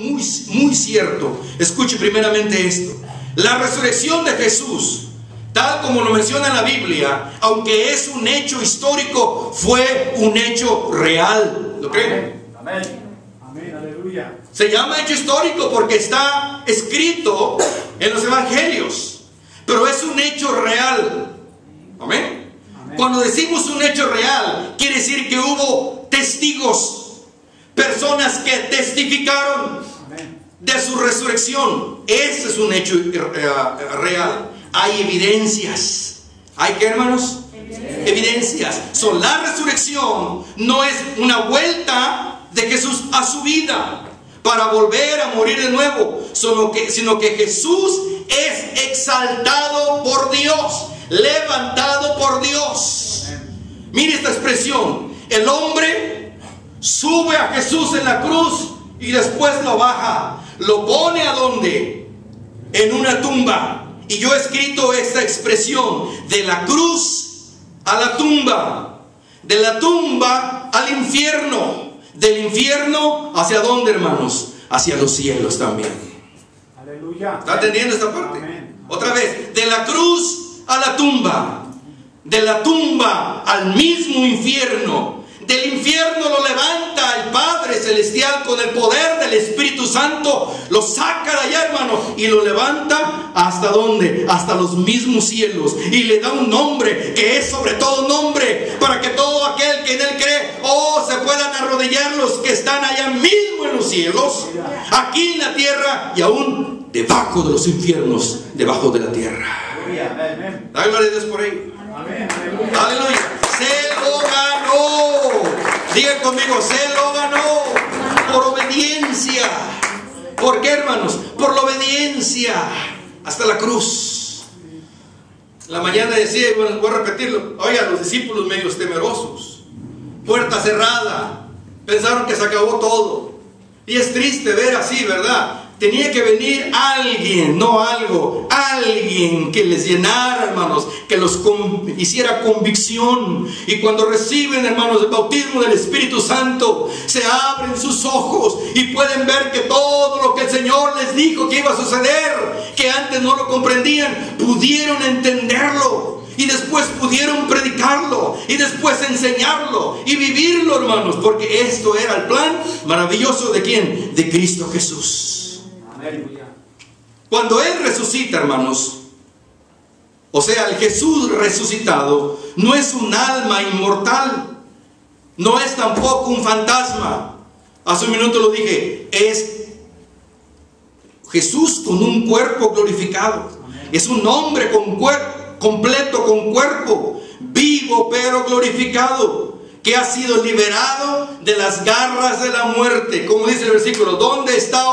muy cierto. Escuche primeramente esto. La resurrección de Jesús, tal como lo menciona la Biblia, aunque es un hecho histórico, fue un hecho real. ¿Lo creen? Amén. Amén. Aleluya. Se llama hecho histórico porque está escrito en los evangelios, pero es un hecho real. Amén. Amén. Cuando decimos un hecho real, quiere decir que hubo testigos, personas que testificaron de su resurrección. Ese es un hecho real. Hay evidencias. ¿Hay qué, hermanos? Evidencias. La resurrección no es una vuelta de Jesús a su vida para volver a morir de nuevo, sino que Jesús es exaltado por Dios, levantado por Dios. Mire esta expresión: el hombre sube a Jesús en la cruz y después lo baja. ¿Lo pone a dónde? En una tumba. Y yo he escrito esta expresión: de la cruz a la tumba, de la tumba al infierno, del infierno ¿hacia dónde, hermanos? Hacia los cielos también. Aleluya. ¿Está entendiendo esta parte? Amén. Otra vez: de la cruz a la tumba, de la tumba al mismo infierno. Del infierno lo levanta el Padre Celestial con el poder del Espíritu Santo. Lo saca de allá, hermano, y lo levanta ¿hasta dónde? Hasta los mismos cielos. Y le da un nombre que es sobre todo nombre, para que todo aquel que en él cree, se puedan arrodillar los que están allá mismo en los cielos, aquí en la tierra y aún debajo de los infiernos, debajo de la tierra. Dale gloria a Dios por ahí. Amén. Aleluya. Se lo ganó. Diga conmigo: se lo ganó por obediencia. ¿Por qué, hermanos? Por la obediencia hasta la cruz. La mañana decía, y bueno, voy a repetirlo: oiga, los discípulos medios temerosos, puerta cerrada, pensaron que se acabó todo. Y es triste ver así, ¿verdad? Tenía que venir alguien, no algo, alguien que les llenara, hermanos, que los hiciera convicción. Y cuando reciben, hermanos, el bautismo del Espíritu Santo, se abren sus ojos y pueden ver que todo lo que el Señor les dijo que iba a suceder, que antes no lo comprendían, pudieron entenderlo. Y después pudieron predicarlo, y después enseñarlo y vivirlo, hermanos, porque esto era el plan maravilloso ¿de quién? De Cristo Jesús. Cuando Él resucita, hermanos, o sea, el Jesús resucitado no es un alma inmortal, no es tampoco un fantasma. Hace un minuto lo dije, es Jesús con un cuerpo glorificado. Es un hombre con cuerpo completo, con cuerpo vivo pero glorificado, que ha sido liberado de las garras de la muerte. Como dice el versículo: ¿dónde está,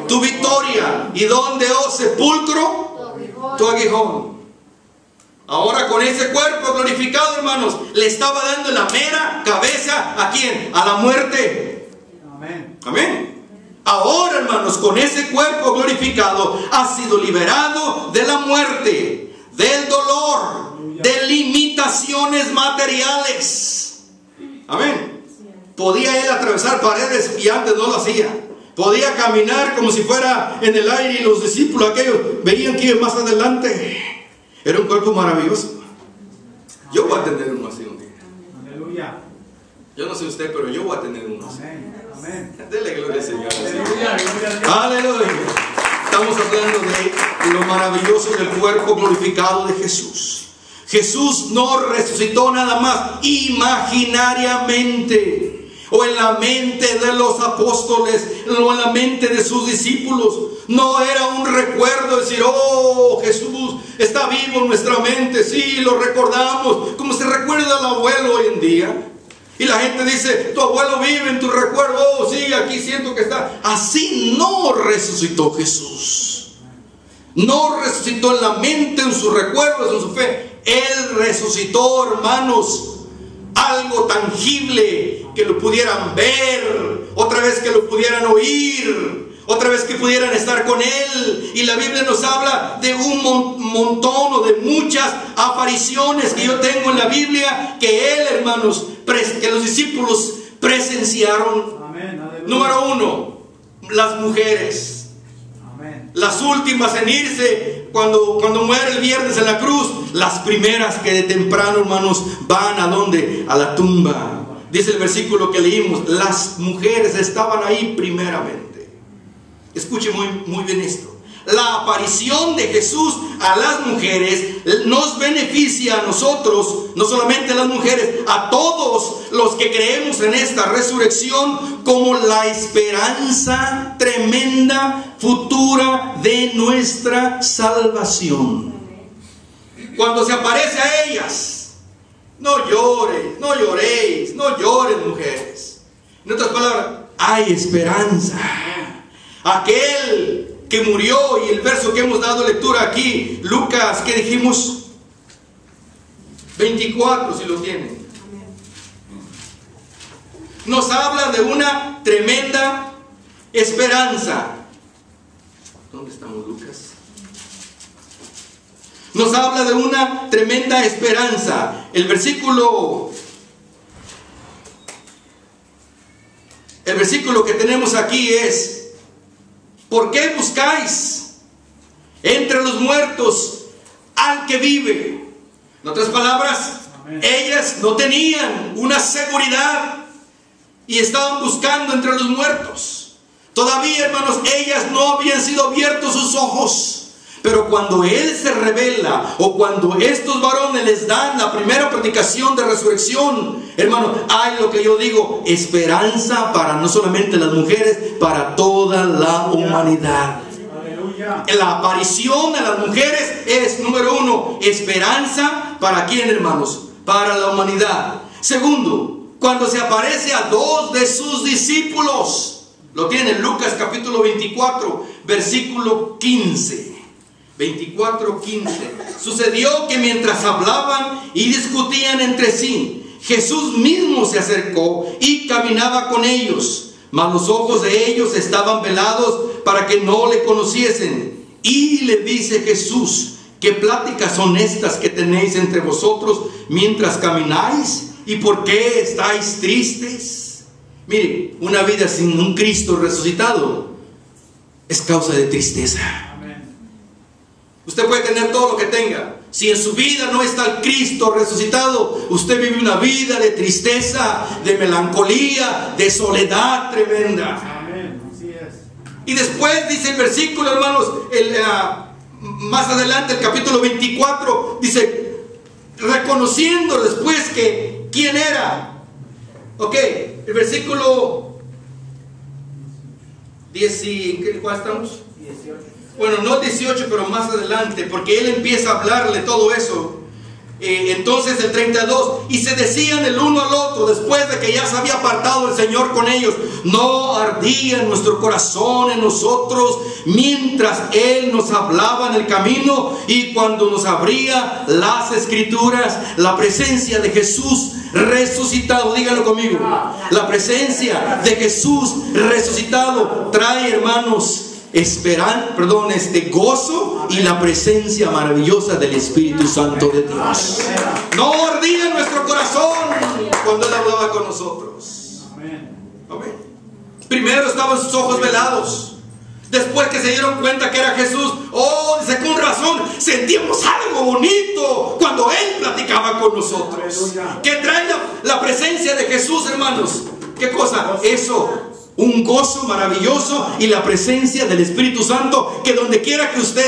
tu victoria? ¿Y dónde, sepulcro, tu aguijón? Ahora con ese cuerpo glorificado, hermanos, le estaba dando la mera cabeza ¿a quién? A la muerte. Amén. Amén. Ahora, hermanos, con ese cuerpo glorificado ha sido liberado de la muerte, del dolor, de limitaciones materiales. Amén. Podía él atravesar paredes y antes no lo hacía. Podía caminar como si fuera en el aire, y los discípulos aquellos veían que iba más adelante. Era un cuerpo maravilloso. Yo voy a tener uno así un día. Aleluya. Yo no sé usted, pero yo voy a tener uno así. Amén. Amén. Dele gloria al Señor. Aleluya. Aleluya. Estamos hablando de lo maravilloso del cuerpo glorificado de Jesús. Jesús no resucitó nada más imaginariamente, o en la mente de los apóstoles, o en la mente de sus discípulos. No era un recuerdo, decir: Jesús está vivo en nuestra mente. Sí, lo recordamos, como se recuerda al abuelo hoy en día. Y la gente dice: tu abuelo vive en tu recuerdo. Sí, aquí siento que está. Así no resucitó Jesús. No resucitó en la mente, en sus recuerdos, en su fe. Él resucitó, hermanos, algo tangible, que lo pudieran ver, otra vez que lo pudieran oír, otra vez que pudieran estar con Él. Y la Biblia nos habla de un montón, o de muchas apariciones que yo tengo en la Biblia, que Él, hermanos, que los discípulos presenciaron. Amén. Aleluya. Número 1, las mujeres. Amén. Las últimas en irse cuando muere el viernes en la cruz. Las primeras que de temprano, hermanos, van ¿a dónde? A la tumba. Dice el versículo que leímos, las mujeres estaban ahí primeramente. Escuche muy bien esto. La aparición de Jesús a las mujeres nos beneficia a nosotros, no solamente a las mujeres, a todos los que creemos en esta resurrección, como la esperanza tremenda futura de nuestra salvación. Cuando se aparece a ellas, no llores, no lloréis, no lloren, mujeres. En otras palabras, hay esperanza. Aquel que murió, y el verso que hemos dado lectura aquí, Lucas, ¿qué dijimos? 24, si lo tienen. Nos habla de una tremenda esperanza. ¿Dónde estamos, Lucas? Nos habla de una tremenda esperanza. El versículo que tenemos aquí es: ¿por qué buscáis entre los muertos al que vive? En otras palabras, amén, ellas no tenían una seguridad y estaban buscando entre los muertos. Todavía, hermanos, ellas no habían sido abiertos sus ojos. Pero cuando Él se revela, o cuando estos varones les dan la primera predicación de resurrección, hermano, hay lo que yo digo, esperanza para no solamente las mujeres, para toda la humanidad. Aleluya. La aparición de las mujeres es, número uno, esperanza para quién, hermanos, para la humanidad. Segundo, cuando se aparece a dos de sus discípulos, lo tiene Lucas capítulo 24, versículo 15. 24:15. Sucedió que mientras hablaban y discutían entre sí, Jesús mismo se acercó y caminaba con ellos, mas los ojos de ellos estaban velados para que no le conociesen. Y le dice Jesús: ¿qué pláticas son estas que tenéis entre vosotros mientras camináis? ¿Y por qué estáis tristes? Mire, una vida sin un Cristo resucitado es causa de tristeza. Usted puede tener todo lo que tenga. Si en su vida no está el Cristo resucitado, usted vive una vida de tristeza, de melancolía, de soledad tremenda. Amén. Así es. Y después dice el versículo, hermanos, más adelante, el capítulo 24, dice, reconociendo después que quién era. Ok, el versículo 10, ¿en cuál estamos? 18. Bueno, no 18, pero más adelante, porque él empieza a hablarle todo eso. Entonces el 32, y se decían el uno al otro, después de que ya se había apartado el Señor con ellos: no ardía nuestro corazón en nosotros mientras Él nos hablaba en el camino y cuando nos abría las Escrituras. La presencia de Jesús resucitado, díganlo conmigo, la presencia de Jesús resucitado trae, hermanos, gozo y la presencia maravillosa del Espíritu Santo de Dios. No ardía nuestro corazón cuando Él hablaba con nosotros. Amén. Primero estaban sus ojos velados. Después que se dieron cuenta que era Jesús, dice, con razón sentíamos algo bonito cuando Él platicaba con nosotros. ¿Qué trae la presencia de Jesús, hermanos? ¿Qué cosa? Eso. Un gozo maravilloso y la presencia del Espíritu Santo, que donde quiera que usted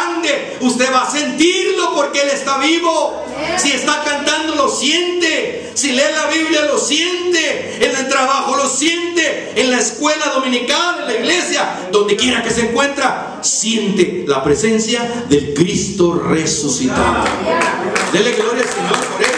ande, usted va a sentirlo porque Él está vivo. Si está cantando, lo siente. Si lee la Biblia, lo siente. En el trabajo, lo siente. En la escuela dominical, en la iglesia, donde quiera que se encuentra, siente la presencia del Cristo resucitado. Dele gloria al Señor por Él.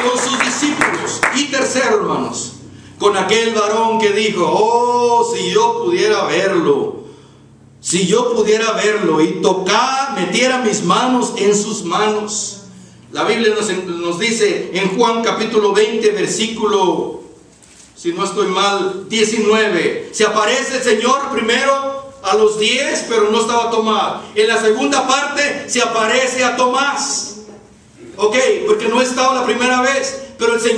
Con sus discípulos. Y tercero, hermanos, con aquel varón que dijo: si yo pudiera verlo, si yo pudiera verlo y metiera mis manos en sus manos. La Biblia nos dice en Juan capítulo 20, versículo, si no estoy mal, 19, se aparece el Señor primero a los 10, pero no estaba Tomás. En la segunda parte se aparece a Tomás. Ok, porque no estaba la primera vez, pero el Señor